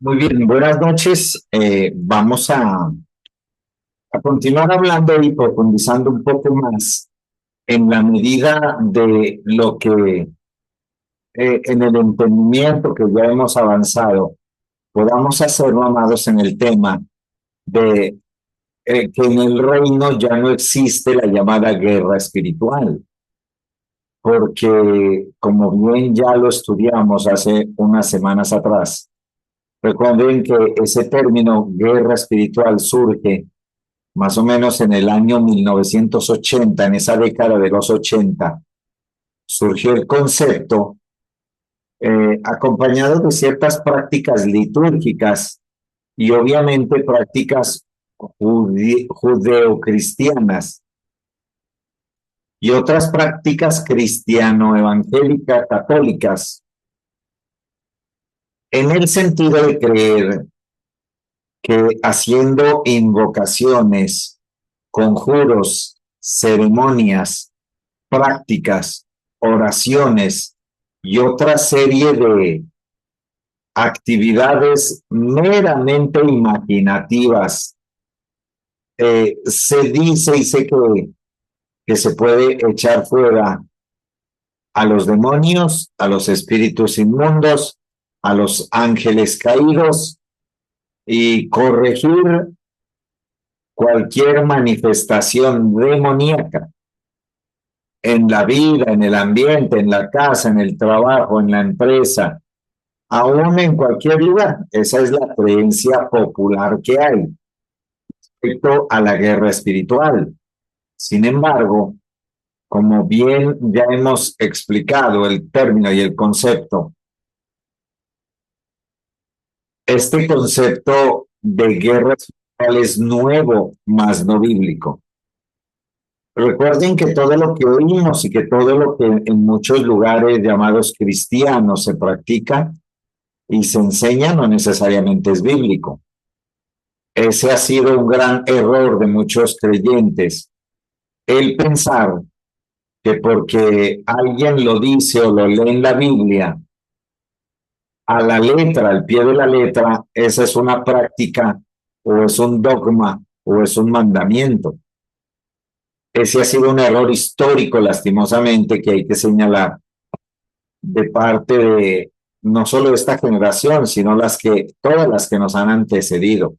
Muy bien, buenas noches. Vamos a continuar hablando y profundizando un poco más en la medida de lo que en el entendimiento que ya hemos avanzado, podamos hacerlo, amados, en el tema de que en el reino ya no existe la llamada guerra espiritual, porque como bien ya lo estudiamos hace unas semanas atrás, recuerden que ese término guerra espiritual surge más o menos en el año 1980, en esa década de los 80, surgió el concepto acompañado de ciertas prácticas litúrgicas y obviamente prácticas judeocristianas y otras prácticas cristiano-evangélicas católicas, en el sentido de creer que haciendo invocaciones, conjuros, ceremonias, prácticas, oraciones y otra serie de actividades meramente imaginativas. Se dice y sé que se puede echar fuera a los demonios, a los espíritus inmundos, a los ángeles caídos y corregir cualquier manifestación demoníaca en la vida, en el ambiente, en la casa, en el trabajo, en la empresa, aún en cualquier lugar. Esa es la creencia popular que hay respecto a la guerra espiritual. Sin embargo, como bien ya hemos explicado el término y el concepto, este concepto de guerra espiritual es nuevo, más no bíblico. Recuerden que todo lo que oímos y que todo lo que en muchos lugares llamados cristianos se practica y se enseña no necesariamente es bíblico. Ese ha sido un gran error de muchos creyentes, el pensar que porque alguien lo dice o lo lee en la Biblia, a la letra, al pie de la letra, esa es una práctica o es un dogma o es un mandamiento. Ese ha sido un error histórico, lastimosamente, que hay que señalar de parte de no solo esta generación, sino todas las que nos han antecedido.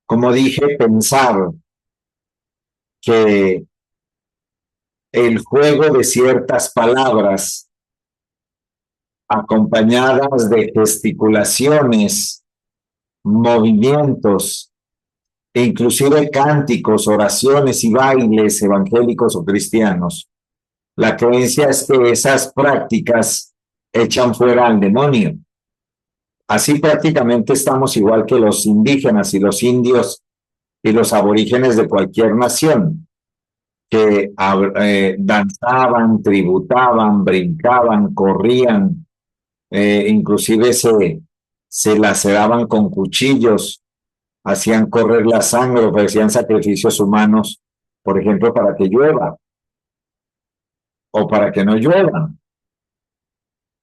Como dije, pensar que el juego de ciertas palabras acompañadas de gesticulaciones, movimientos, e inclusive cánticos, oraciones y bailes evangélicos o cristianos. La creencia es que esas prácticas echan fuera al demonio. Así prácticamente estamos igual que los indígenas y los indios y los aborígenes de cualquier nación, que danzaban, tributaban, brincaban, corrían, inclusive se laceraban con cuchillos, hacían correr la sangre, ofrecían sacrificios humanos, por ejemplo, para que llueva o para que no llueva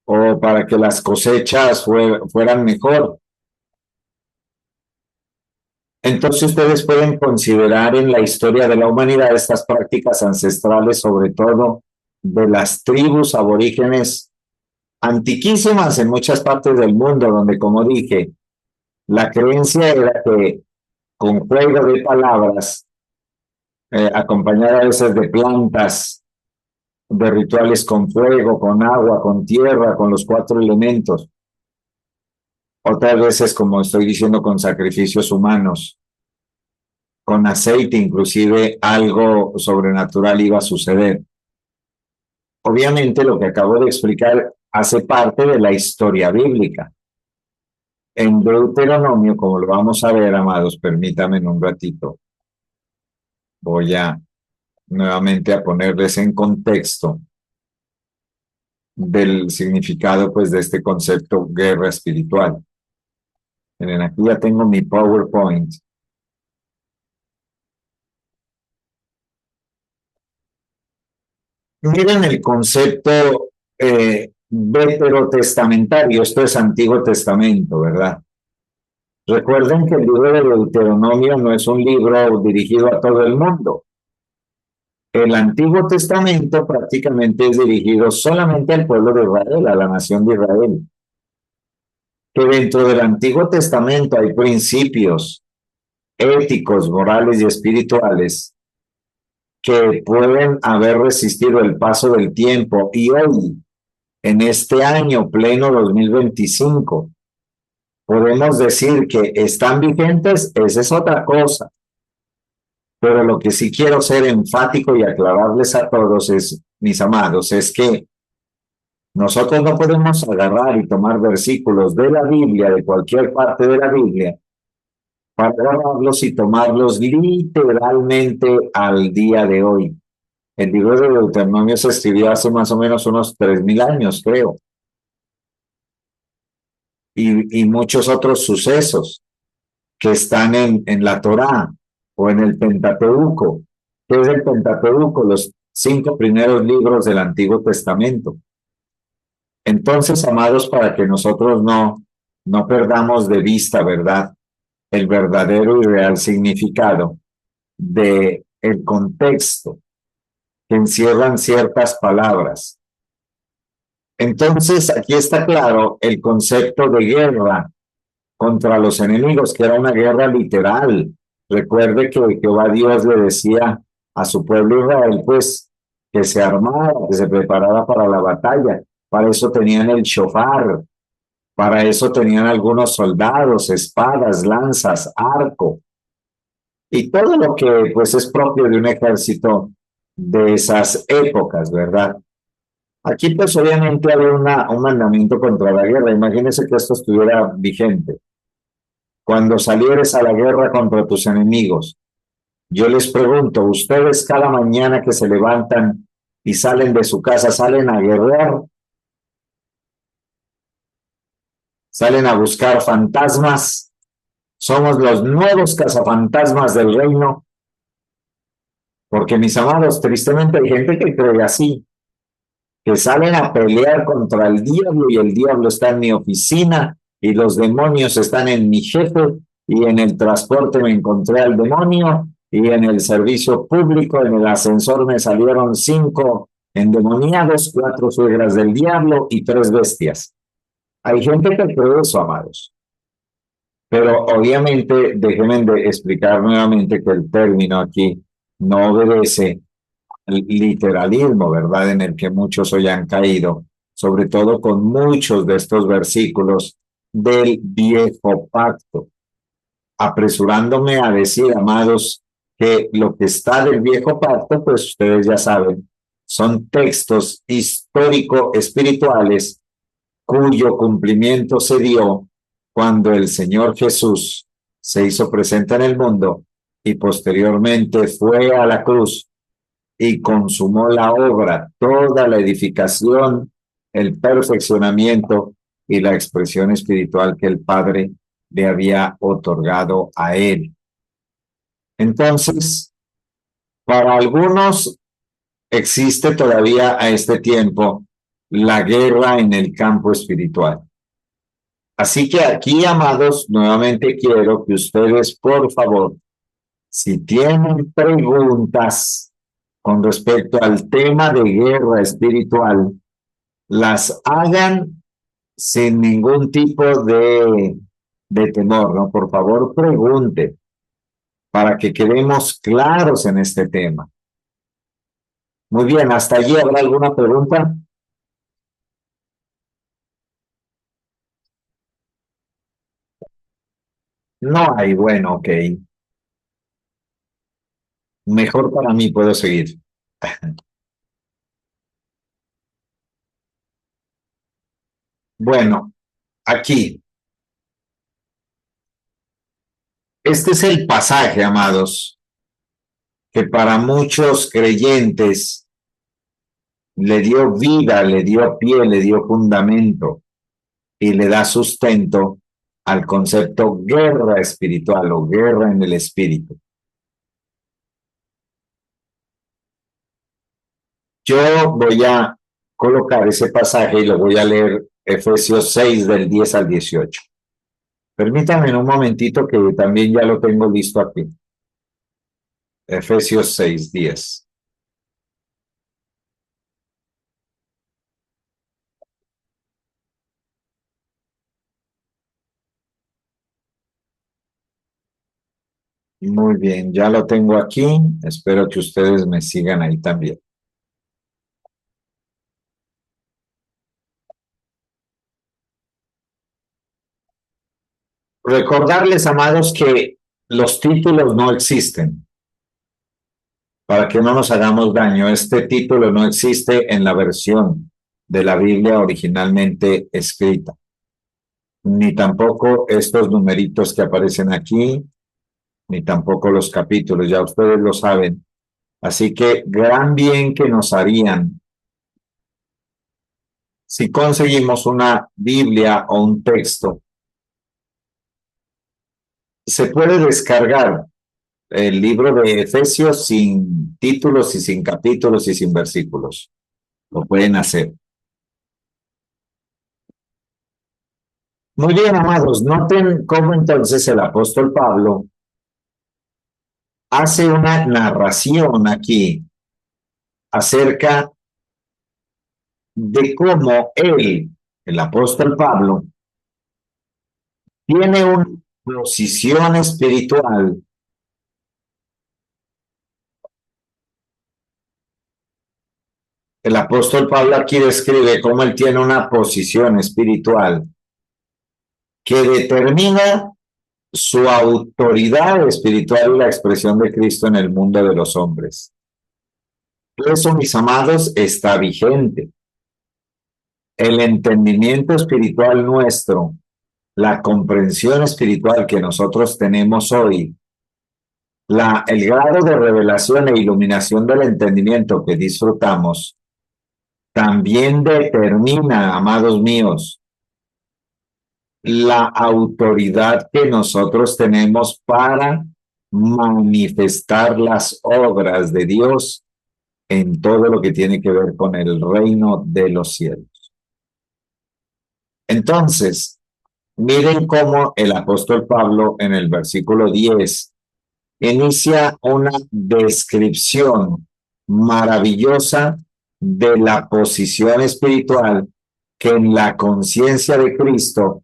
o para que las cosechas fueran mejor. Entonces ustedes pueden considerar en la historia de la humanidad estas prácticas ancestrales, sobre todo de las tribus aborígenes antiquísimas en muchas partes del mundo, donde, como dije, la creencia era que con juego de palabras, acompañada a veces de plantas, de rituales con fuego, con agua, con tierra, con los cuatro elementos, otras veces, como estoy diciendo, con sacrificios humanos, con aceite, inclusive algo sobrenatural iba a suceder. Obviamente lo que acabo de explicar hace parte de la historia bíblica. En Deuteronomio, como lo vamos a ver, amados, permítanme en un ratito, voy a nuevamente a ponerles en contexto del significado pues de este concepto guerra espiritual. Miren, aquí ya tengo mi PowerPoint. Miren el concepto veterotestamentario, esto es Antiguo Testamento, ¿verdad? Recuerden que el libro de Deuteronomio no es un libro dirigido a todo el mundo. El Antiguo Testamento prácticamente es dirigido solamente al pueblo de Israel, a la nación de Israel. Que dentro del Antiguo Testamento hay principios éticos, morales y espirituales que pueden haber resistido el paso del tiempo y hoy, en este año pleno 2025, podemos decir que están vigentes, esa es otra cosa. Pero lo que sí quiero ser enfático y aclararles a todos es, mis amados, es que nosotros no podemos agarrar y tomar versículos de la Biblia, de cualquier parte de la Biblia, para agarrarlos y tomarlos literalmente al día de hoy. El libro de Deuteronomio se escribió hace más o menos unos 3000 años, creo, y muchos otros sucesos que están en la Torá o en el Pentateuco. ¿Qué es el Pentateuco? Los 5 primeros libros del Antiguo Testamento. Entonces, amados, para que nosotros no perdamos de vista, ¿verdad?, el verdadero y real significado de el contexto que encierran ciertas palabras. Entonces, aquí está claro el concepto de guerra contra los enemigos, que era una guerra literal. Recuerde que Jehová Dios le decía a su pueblo Israel, pues, que se armara, que se preparara para la batalla. Para eso tenían el shofar, para eso tenían algunos soldados, espadas, lanzas, arco, y todo lo que pues es propio de un ejército de esas épocas, ¿verdad? Aquí pues obviamente había un mandamiento contra la guerra. Imagínense que esto estuviera vigente. Cuando salieres a la guerra contra tus enemigos, yo les pregunto, ¿ustedes cada mañana que se levantan y salen de su casa, salen a guerrear? ¿Salen a buscar fantasmas? ¿Somos los nuevos cazafantasmas del reino? Porque mis amados, tristemente hay gente que cree así, que salen a pelear contra el diablo y el diablo está en mi oficina y los demonios están en mi jefe y en el transporte me encontré al demonio y en el servicio público, en el ascensor me salieron 5 endemoniados, 4 suegras del diablo y 3 bestias. Hay gente que cree eso, amados. Pero obviamente déjenme de explicar nuevamente que el término aquí no obedece literalismo, ¿verdad? En el que muchos hoy han caído, sobre todo con muchos de estos versículos del viejo pacto, apresurándome a decir, amados, que lo que está del viejo pacto, pues ustedes ya saben, son textos histórico-espirituales cuyo cumplimiento se dio cuando el Señor Jesús se hizo presente en el mundo y posteriormente fue a la cruz y consumó la obra, toda la edificación, el perfeccionamiento y la expresión espiritual que el Padre le había otorgado a él. Entonces, para algunos existe todavía a este tiempo la guerra en el campo espiritual. Así que aquí, amados, nuevamente quiero que ustedes, por favor, si tienen preguntas con respecto al tema de guerra espiritual, las hagan sin ningún tipo de temor, ¿no? Por favor, pregunte para que quedemos claros en este tema. Muy bien, ¿hasta allí habrá alguna pregunta? No hay, bueno, ok. Mejor para mí, puedo seguir. Bueno, aquí, este es el pasaje, amados, que para muchos creyentes le dio vida, le dio pie, le dio fundamento y le da sustento al concepto guerra espiritual o guerra en el espíritu. Yo voy a colocar ese pasaje y lo voy a leer Efesios 6 del 10 al 18. Permítanme un momentito que también ya lo tengo listo aquí. Efesios 6, 10. Muy bien, ya lo tengo aquí. Espero que ustedes me sigan ahí también. Recordarles, amados, que los títulos no existen. Para que no nos hagamos daño, este título no existe en la versión de la Biblia originalmente escrita, ni tampoco estos numeritos que aparecen aquí, ni tampoco los capítulos, ya ustedes lo saben. Así que gran bien que nos harían si conseguimos una Biblia o un texto. Se puede descargar el libro de Efesios sin títulos y sin capítulos y sin versículos. Lo pueden hacer. Muy bien, amados, noten cómo entonces el apóstol Pablo hace una narración aquí acerca de cómo él, el apóstol Pablo, tiene una posición espiritual. El apóstol Pablo aquí describe cómo él tiene una posición espiritual que determina su autoridad espiritual y la expresión de Cristo en el mundo de los hombres. Eso, mis amados, está vigente. El entendimiento espiritual nuestro, la comprensión espiritual que nosotros tenemos hoy, el grado de revelación e iluminación del entendimiento que disfrutamos, también determina, amados míos, la autoridad que nosotros tenemos para manifestar las obras de Dios en todo lo que tiene que ver con el reino de los cielos. Entonces, miren cómo el apóstol Pablo en el versículo 10 inicia una descripción maravillosa de la posición espiritual que en la conciencia de Cristo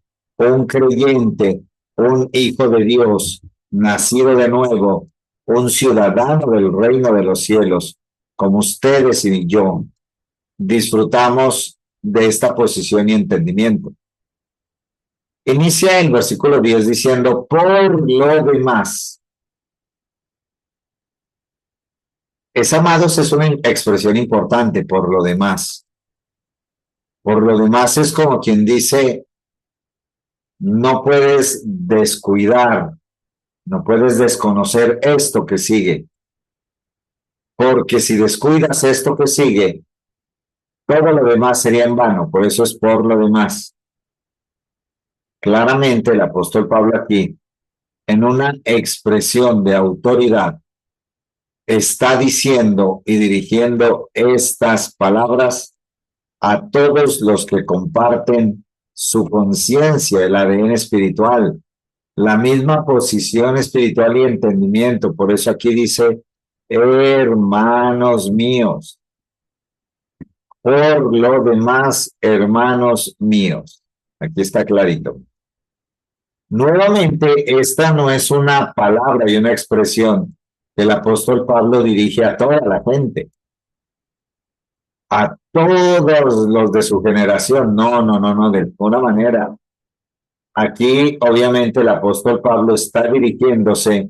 un creyente, un hijo de Dios, nacido de nuevo, un ciudadano del reino de los cielos, como ustedes y yo, disfrutamos de esta posición y entendimiento. Inicia el versículo 10 diciendo, por lo demás. Es, amados, es una expresión importante, por lo demás. Por lo demás es como quien dice, no puedes descuidar, no puedes desconocer esto que sigue, porque si descuidas esto que sigue, todo lo demás sería en vano, por eso es por lo demás. Claramente el apóstol Pablo aquí, en una expresión de autoridad, está diciendo y dirigiendo estas palabras a todos los que comparten su conciencia, el ADN espiritual, la misma posición espiritual y entendimiento. Por eso aquí dice, hermanos míos, por lo demás, hermanos míos. Aquí está clarito. Nuevamente, esta no es una palabra y una expresión que el apóstol Pablo dirige a toda la gente, a todos los de su generación. No, de ninguna manera. Aquí, obviamente, el apóstol Pablo está dirigiéndose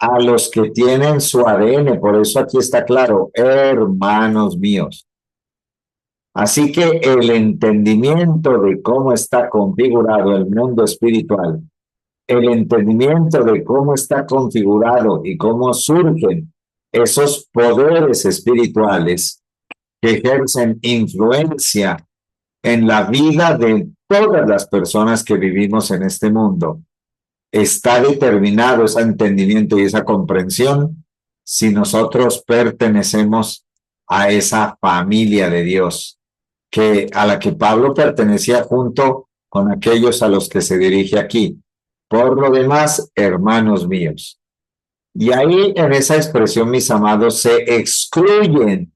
a los que tienen su ADN, por eso aquí está claro, hermanos míos. Así que el entendimiento de cómo está configurado el mundo espiritual, el entendimiento de cómo está configurado y cómo surgen esos poderes espirituales que ejercen influencia en la vida de todas las personas que vivimos en este mundo, está determinado ese entendimiento y esa comprensión si nosotros pertenecemos a esa familia de Dios, a la que Pablo pertenecía junto con aquellos a los que se dirige aquí. Por lo demás, hermanos míos. Y ahí en esa expresión, mis amados, se excluyen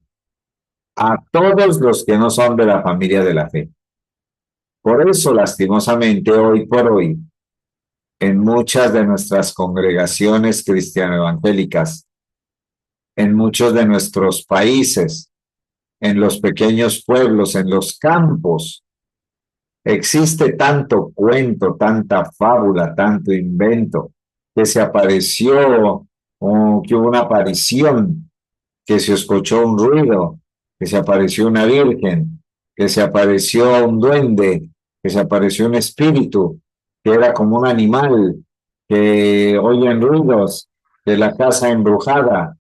a todos los que no son de la familia de la fe. Por eso, lastimosamente, hoy por hoy, en muchas de nuestras congregaciones cristiano-evangélicas, en muchos de nuestros países, en los pequeños pueblos, en los campos, existe tanto cuento, tanta fábula, tanto invento, que se apareció o que hubo una aparición, que se escuchó un ruido, que se apareció una virgen, que se apareció un duende, que se apareció un espíritu, que era como un animal, que oyen ruidos, que la casa embrujada,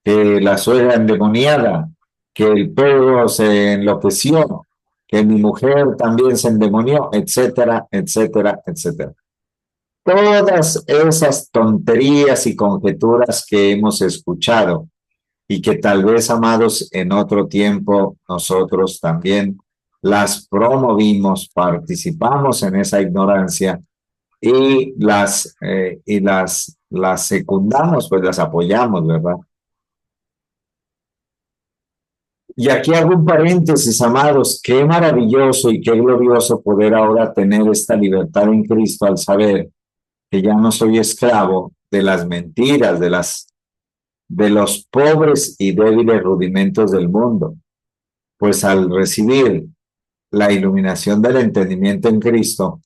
que la suegra endemoniada, que el perro se enloqueció, que mi mujer también se endemonió, etcétera, etcétera, etcétera. Todas esas tonterías y conjeturas que hemos escuchado y que tal vez, amados, en otro tiempo nosotros también las promovimos, participamos en esa ignorancia y las secundamos, pues las apoyamos, ¿verdad? Y aquí hago un paréntesis, amados, qué maravilloso y qué glorioso poder ahora tener esta libertad en Cristo al saber que ya no soy esclavo de las mentiras, de los pobres y débiles rudimentos del mundo, pues al recibir la iluminación del entendimiento en Cristo,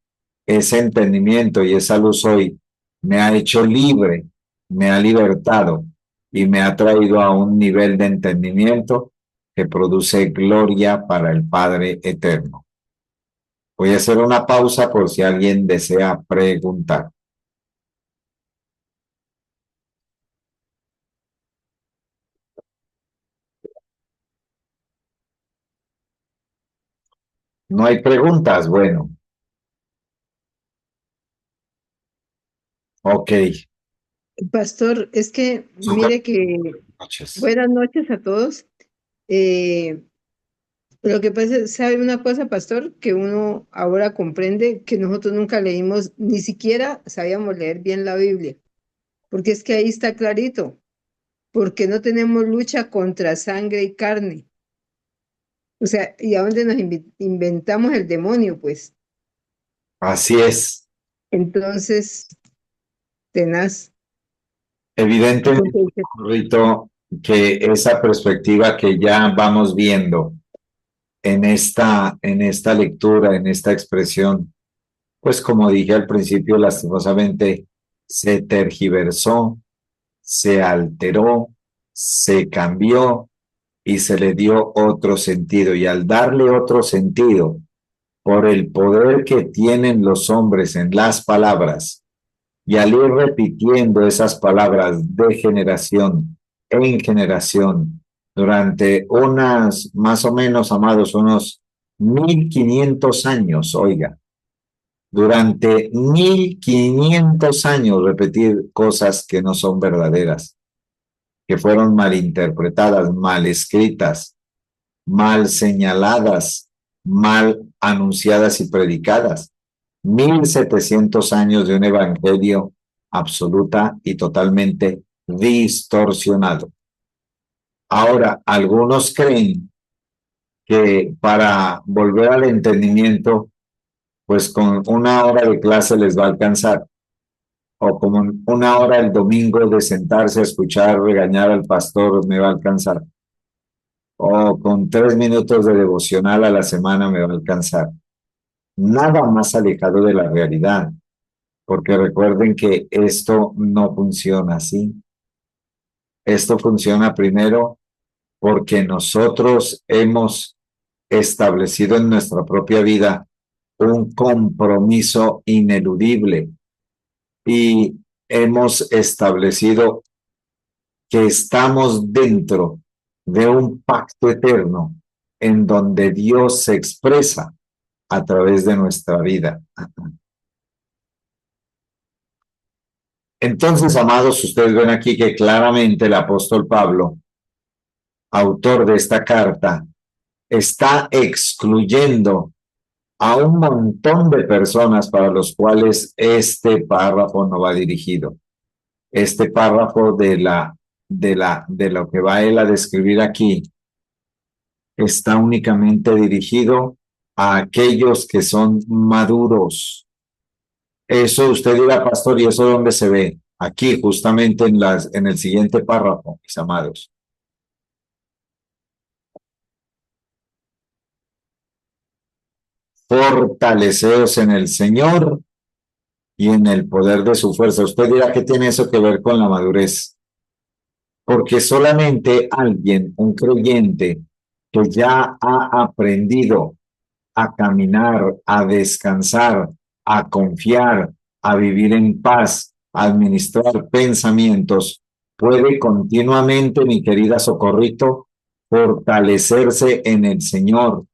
ese entendimiento y esa luz hoy me ha hecho libre, me ha libertado y me ha traído a un nivel de entendimiento que produce gloria para el Padre eterno. Voy a hacer una pausa por si alguien desea preguntar. No hay preguntas, bueno, ok. Pastor, es que Buenas mire que noches. buenas noches a todos. Eh, lo que pasa es, ¿sabe una cosa, Pastor? Que uno ahora comprende que nosotros nunca leímos, ni siquiera sabíamos leer bien la Biblia, porque es que ahí está clarito, porque no tenemos lucha contra sangre y carne. O sea, ¿y a dónde nos inventamos el demonio, pues? Así es. Entonces, tenaz. Evidentemente, Entonces, Rito, que esa perspectiva que ya vamos viendo en esta lectura, en esta expresión, pues como dije al principio, lastimosamente se tergiversó, se alteró, se cambió y se le dio otro sentido. Y al darle otro sentido, por el poder que tienen los hombres en las palabras, y al ir repitiendo esas palabras de generación en generación durante unas, más o menos, amados, unos 1500 años, oiga, durante 1500 años repetir cosas que no son verdaderas, que fueron mal interpretadas, mal escritas, mal señaladas, mal anunciadas y predicadas. 1700 años de un evangelio absoluta y totalmente distorsionado. Ahora, algunos creen que para volver al entendimiento, pues con una hora de clase les va a alcanzar, o como una hora el domingo de sentarse a escuchar regañar al pastor me va a alcanzar, o con 3 minutos de devocional a la semana me va a alcanzar. Nada más alejado de la realidad, porque recuerden que esto no funciona así. Esto funciona primero porque nosotros hemos establecido en nuestra propia vida un compromiso ineludible y hemos establecido que estamos dentro de un pacto eterno en donde Dios se expresa a través de nuestra vida. Entonces, amados, ustedes ven aquí que claramente el apóstol Pablo, autor de esta carta, está excluyendo a un montón de personas para los cuales este párrafo no va dirigido. Este párrafo de lo que va él a describir aquí está únicamente dirigido a aquellos que son maduros. Eso usted dirá, pastor, ¿y eso dónde se ve? Aquí, justamente en el siguiente párrafo, mis amados. Fortaleceos en el Señor y en el poder de su fuerza. Usted dirá, ¿qué tiene eso que ver con la madurez? Porque solamente alguien, un creyente, que ya ha aprendido a caminar, a descansar, a confiar, a vivir en paz, a administrar pensamientos, puede continuamente, mi querida Socorrito, fortalecerse en el Señor.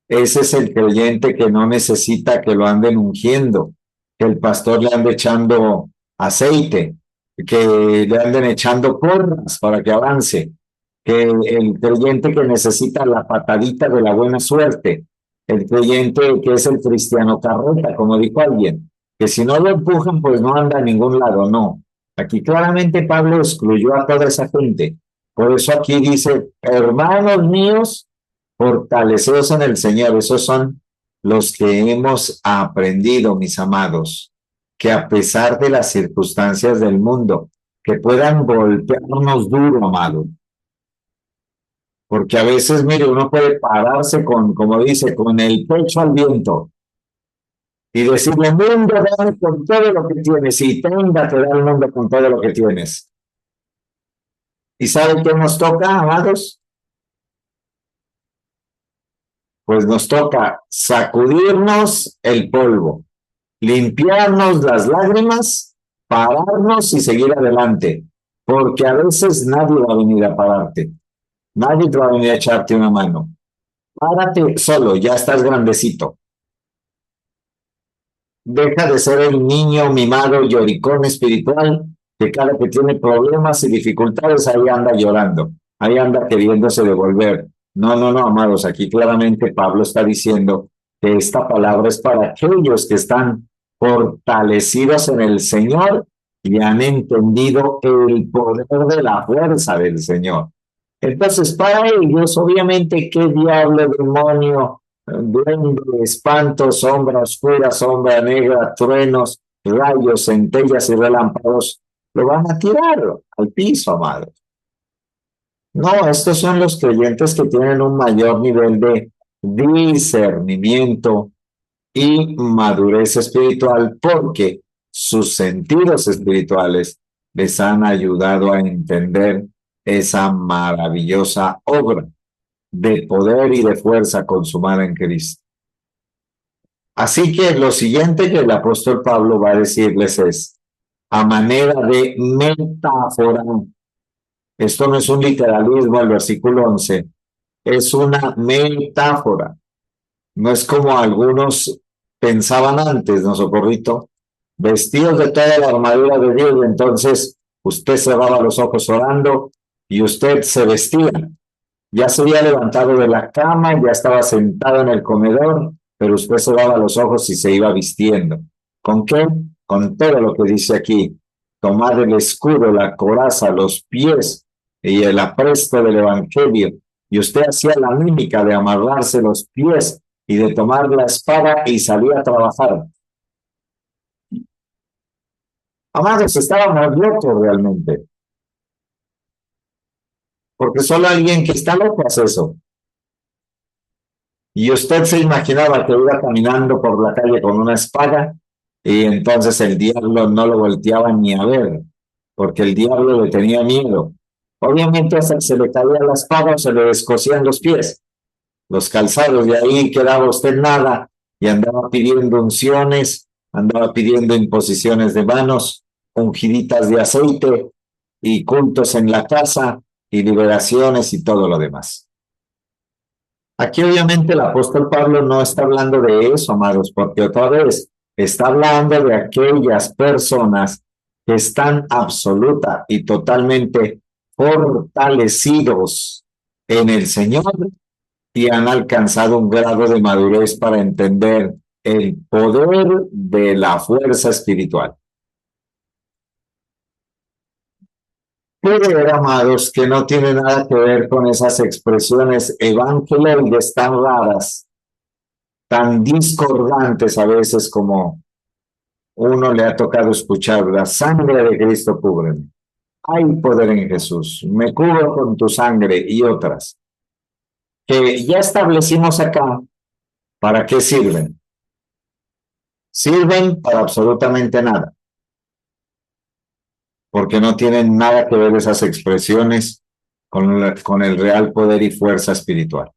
Ese es el creyente que no necesita que lo anden ungiendo, que el pastor le ande echando aceite, que le anden echando porras para que avance, que el creyente que necesita la patadita de la buena suerte, el creyente que es el cristiano carreta, como dijo alguien, que si no lo empujan, pues no anda a ningún lado, no. Aquí claramente Pablo excluyó a toda esa gente. Por eso aquí dice, hermanos míos, fortaleceos en el Señor. Esos son los que hemos aprendido, mis amados, que a pesar de las circunstancias del mundo, que puedan golpearnos duro, amado, porque a veces, mire, uno puede pararse con, como dice, con el pecho al viento y decirle, mundo, dame con todo lo que tienes, y tenga que dar el mundo con todo lo que tienes. ¿Y sabe qué nos toca, amados? Pues nos toca sacudirnos el polvo, limpiarnos las lágrimas, pararnos y seguir adelante, porque a veces nadie va a venir a pararte, nadie te va a venir a echarte una mano. Párate solo, ya estás grandecito. Deja de ser el niño mimado lloricón espiritual que cada que tiene problemas y dificultades ahí anda llorando, ahí anda queriéndose devolver. No, no, no, amados, aquí claramente Pablo está diciendo que esta palabra es para aquellos que están fortalecidos en el Señor y han entendido el poder de la fuerza del Señor. Entonces, para ellos, obviamente, ¿qué diablo, demonio, duende, espanto, sombra oscura, sombra negra, truenos, rayos, centellas y relámpagos, lo van a tirar al piso, amado? No, estos son los creyentes que tienen un mayor nivel de discernimiento y madurez espiritual porque sus sentidos espirituales les han ayudado a entender esa maravillosa obra de poder y de fuerza consumada en Cristo. Así que lo siguiente que el apóstol Pablo va a decirles es, a manera de metáfora, esto no es un literalismo, el versículo 11, es una metáfora. No es como algunos pensaban antes, ¿no, Socorrito? Vestidos de toda la armadura de Dios, y entonces usted cerraba los ojos orando y usted se vestía. Ya se había levantado de la cama, ya estaba sentado en el comedor, pero usted cerraba los ojos y se iba vistiendo. ¿Con qué? Con todo lo que dice aquí. Tomad el escudo, la coraza, los pies y el apresto del evangelio. Y usted hacía la mímica de amarrarse los pies y de tomar la espada y salir a trabajar. Amados, estábamos locos realmente. Porque solo alguien que está loco hace eso. Y usted se imaginaba que iba caminando por la calle con una espada y entonces el diablo no lo volteaba ni a ver, porque el diablo le tenía miedo. Obviamente se le caía la espada o se le descosían los pies, los calzados, de ahí quedaba usted nada y andaba pidiendo unciones, andaba pidiendo imposiciones de manos, ungiditas de aceite y cultos en la casa y liberaciones y todo lo demás. Aquí obviamente el apóstol Pablo no está hablando de eso, amados, porque otra vez está hablando de aquellas personas que están absoluta y totalmente fortalecidos en el Señor y han alcanzado un grado de madurez para entender el poder de la fuerza espiritual. Puede ver, amados, que no tiene nada que ver con esas expresiones evangeloides tan raras, tan discordantes a veces como uno le ha tocado escuchar: la sangre de Cristo cúbreme, hay poder en Jesús, me cubro con tu sangre, y otras que ya establecimos acá. ¿Para qué sirven? Sirven para absolutamente nada, porque no tienen nada que ver esas expresiones con el real poder y fuerza espiritual.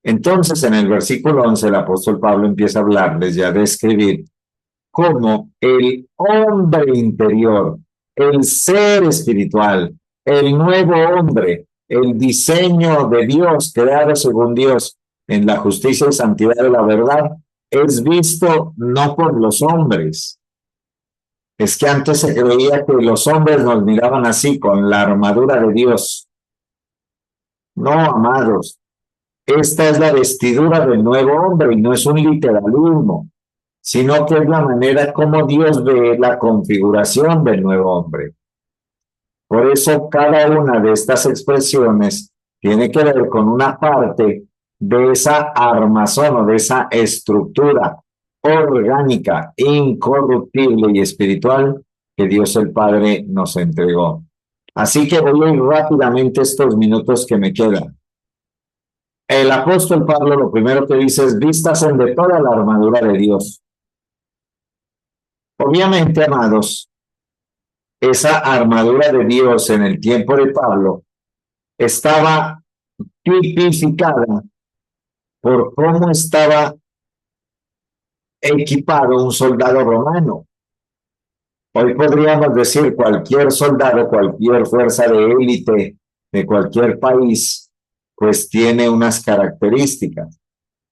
Entonces, en el versículo 11, el apóstol Pablo empieza a hablarles y a describir cómo el hombre interior, el ser espiritual, el nuevo hombre, el diseño de Dios, creado según Dios en la justicia y santidad de la verdad, es visto no por los hombres. Es que antes se creía que los hombres nos miraban así, con la armadura de Dios. No, amados, esta es la vestidura del nuevo hombre y no es un literalismo, sino que es la manera como Dios ve la configuración del nuevo hombre. Por eso cada una de estas expresiones tiene que ver con una parte de esa armazón o de esa estructura orgánica, incorruptible y espiritual que Dios el Padre nos entregó. Así que voy a ir rápidamente estos minutos que me quedan. El apóstol Pablo lo primero que dice es: vístase de toda la armadura de Dios. Obviamente, amados, esa armadura de Dios en el tiempo de Pablo estaba tipificada por cómo estaba equipado un soldado romano. Hoy podríamos decir cualquier soldado, cualquier fuerza de élite de cualquier país, pues tiene unas características.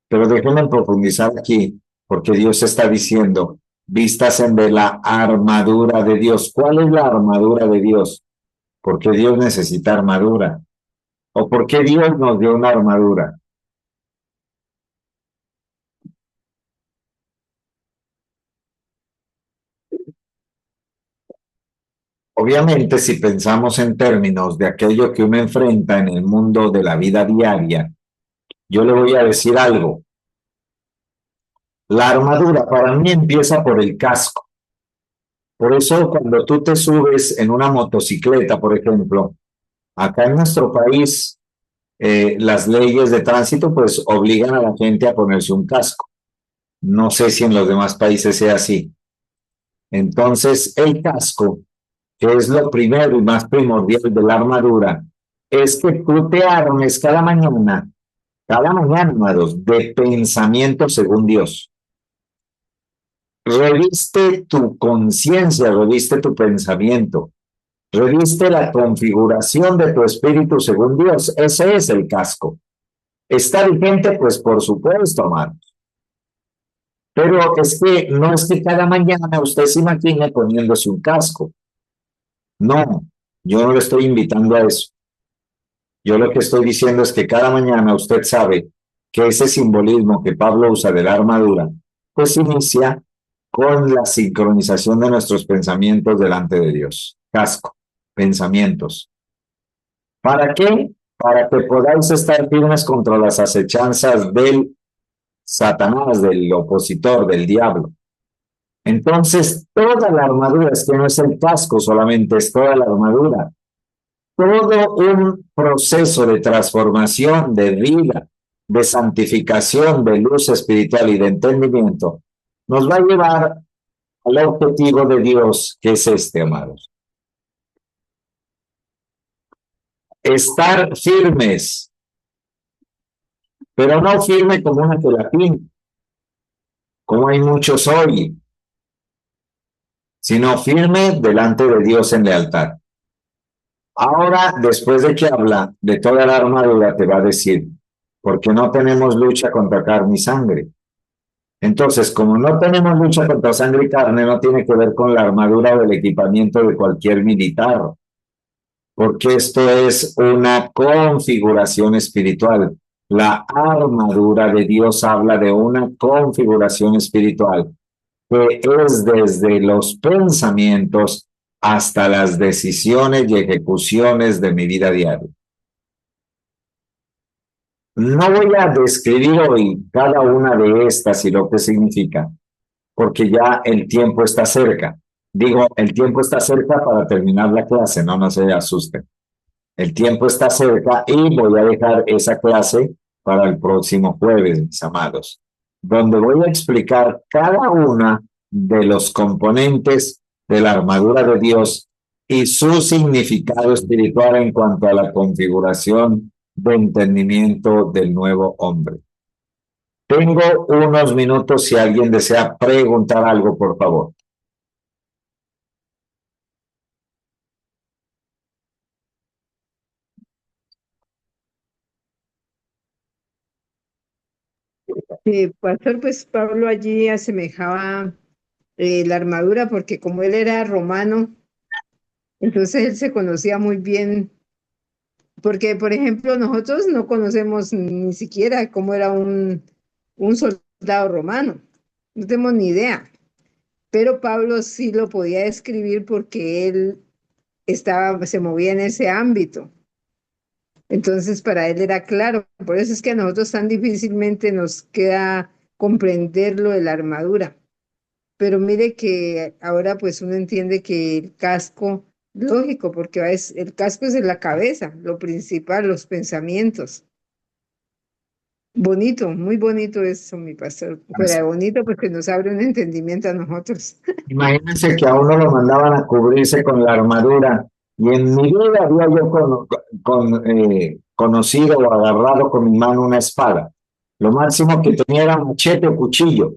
Pero déjenme profundizar aquí, porque Dios está diciendo: vístase de la armadura de Dios. ¿Cuál es la armadura de Dios? ¿Por qué Dios necesita armadura? ¿O por qué Dios nos dio una armadura? Obviamente, si pensamos en términos de aquello que uno enfrenta en el mundo de la vida diaria, yo le voy a decir algo. La armadura para mí empieza por el casco. Por eso cuando tú te subes en una motocicleta, por ejemplo, acá en nuestro país, las leyes de tránsito pues obligan a la gente a ponerse un casco. No sé si en los demás países sea así. Entonces, el casco, que es lo primero y más primordial de la armadura, es que tú te armes cada mañana, amados, de pensamiento según Dios. Reviste tu conciencia, reviste tu pensamiento, reviste la configuración de tu espíritu según Dios. Ese es el casco. ¿Está vigente? Pues por supuesto, amados. Pero es que no es que cada mañana usted se imagine poniéndose un casco. No, yo no le estoy invitando a eso. Yo lo que estoy diciendo es que cada mañana usted sabe que ese simbolismo que Pablo usa de la armadura, pues inicia con la sincronización de nuestros pensamientos delante de Dios. Casco, pensamientos. ¿Para qué? Para que podáis estar firmes contra las acechanzas del Satanás, del opositor, del diablo. Entonces, toda la armadura, es que no es el casco solamente, es toda la armadura. Todo un proceso de transformación, de vida, de santificación, de luz espiritual y de entendimiento, nos va a llevar al objetivo de Dios, que es este, amados. Estar firmes, pero no firme como una gelatina, como hay muchos hoy, sino firme delante de Dios en lealtad. Ahora, después de que habla de toda la armadura, te va a decir: porque no tenemos lucha contra carne y sangre. Entonces, como no tenemos lucha contra sangre y carne, no tiene que ver con la armadura o el equipamiento de cualquier militar, porque esto es una configuración espiritual. La armadura de Dios habla de una configuración espiritual que es desde los pensamientos hasta las decisiones y ejecuciones de mi vida diaria. No voy a describir hoy cada una de estas y lo que significa, porque ya el tiempo está cerca. Digo, el tiempo está cerca para terminar la clase, no se asusten. El tiempo está cerca y voy a dejar esa clase para el próximo jueves, mis amados, donde voy a explicar cada una de los componentes de la armadura de Dios y su significado espiritual en cuanto a la configuración de entendimiento del nuevo hombre. Tengo unos minutos si alguien desea preguntar algo, por favor. Pastor, pues Pablo allí asemejaba la armadura porque como él era romano, entonces él se conocía muy bien, porque por ejemplo nosotros no conocemos ni siquiera cómo era un soldado romano, no tenemos ni idea, pero Pablo sí lo podía describir porque él se movía en ese ámbito. Entonces, para él era claro. Por eso es que a nosotros tan difícilmente nos queda comprender lo de la armadura. Pero mire que ahora pues uno entiende que el casco, lógico, porque el casco es en la cabeza, lo principal, los pensamientos. Bonito, muy bonito eso, mi pastor. Fuera de bonito, porque nos abre un entendimiento a nosotros. Imagínense que a uno lo mandaban a cubrirse con la armadura y en mi vida había yo conocido o agarrado con mi mano una espada. Lo máximo que tenía era un machete o cuchillo,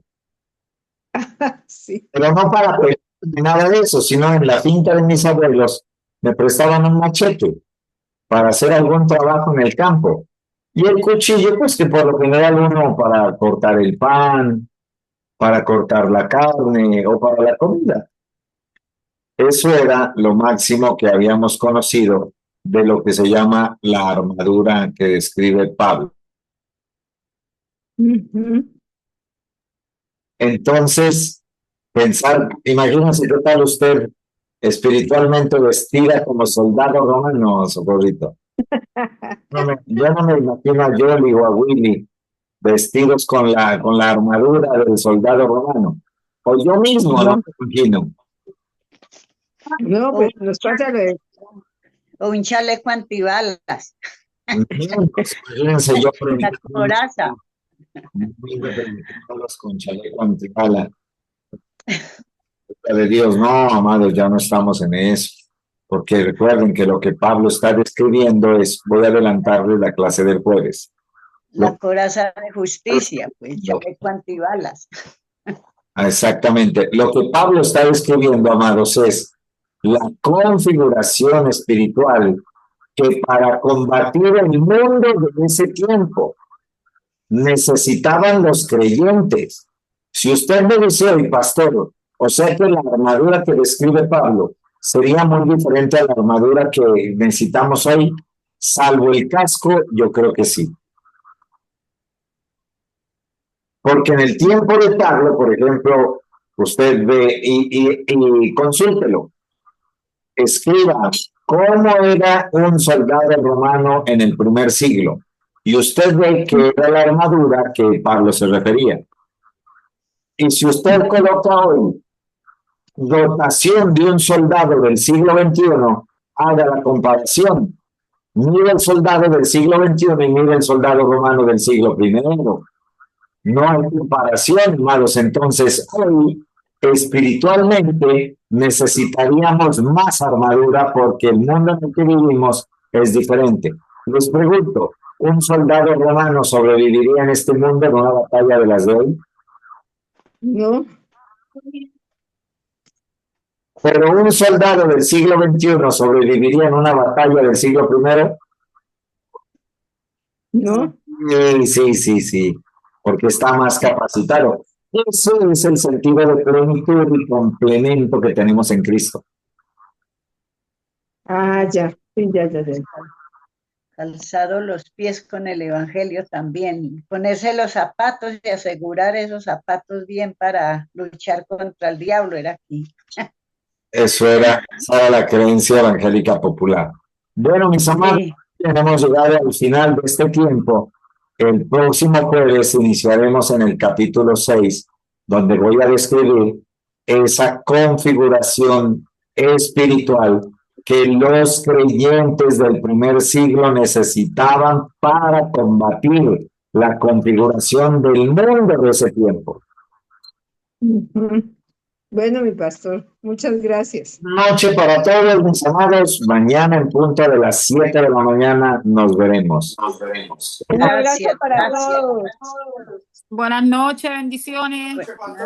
Sí. pero no para pelear ni nada de eso, sino en la finca de mis abuelos me prestaban un machete para hacer algún trabajo en el campo. Y el cuchillo, pues que por lo general uno para cortar el pan, para cortar la carne o para la comida. Eso era lo máximo que habíamos conocido de lo que se llama la armadura que describe Pablo. Ujú. Entonces, pensar, imagínense qué tal usted espiritualmente vestida como soldado romano, Socorrito. Yo no me imagino a Yoli o a Willy vestidos con la armadura del soldado romano. O yo mismo no No, me imagino. no, O pues nos pasa lo de, un chaleco antibalas, Imagínense yo una predicando coraza. con chaleco antibala. De Dios, no, amados, ya no estamos en eso. Porque recuerden que lo que Pablo está describiendo es, voy a adelantarles la clase del jueves. La coraza de justicia, pues chaleco antibalas. Exactamente. Lo que Pablo está describiendo, amados, es la configuración espiritual que para combatir el mundo de ese tiempo necesitaban los creyentes. Si usted me dice hoy, pastor, o sea que la armadura que describe Pablo sería muy diferente a la armadura que necesitamos hoy, salvo el casco, yo creo que sí. Porque en el tiempo de Pablo, por ejemplo, usted ve y consúltelo, escriba cómo era un soldado romano en el primer siglo. Y usted ve que era la armadura que Pablo se refería. Y si usted coloca hoy dotación de un soldado del siglo XXI, haga la comparación. Mira el soldado del siglo XXI y mira el soldado romano del siglo I. No hay comparación, hermanos. Entonces, hoy espiritualmente necesitaríamos más armadura porque el mundo en el que vivimos es diferente. Les pregunto, ¿un soldado romano sobreviviría en este mundo en una batalla de las de hoy? no, Pero un soldado del siglo XXI sobreviviría en una batalla del siglo I. no. Sí, porque está más capacitado. Ese es el sentido de plenitud y complemento que tenemos en Cristo. Ah, ya, sí, ya, ya, ya. calzado los pies con el Evangelio también, ponerse los zapatos y asegurar esos zapatos bien para luchar contra el diablo, era aquí. Esa era la creencia evangélica popular. Bueno, mis amados, Sí. hemos llegado al final de este tiempo. El próximo jueves iniciaremos en el capítulo 6, donde voy a describir esa configuración espiritual que los creyentes del primer siglo necesitaban para combatir la configuración del mundo de ese tiempo. Ujú. Bueno, mi pastor, muchas gracias. Noche para todos, mis amados. Mañana en punto de las 7 de la mañana nos veremos. Un abrazo Gracias, para gracias. todos. Buenas noches, bendiciones. Buenas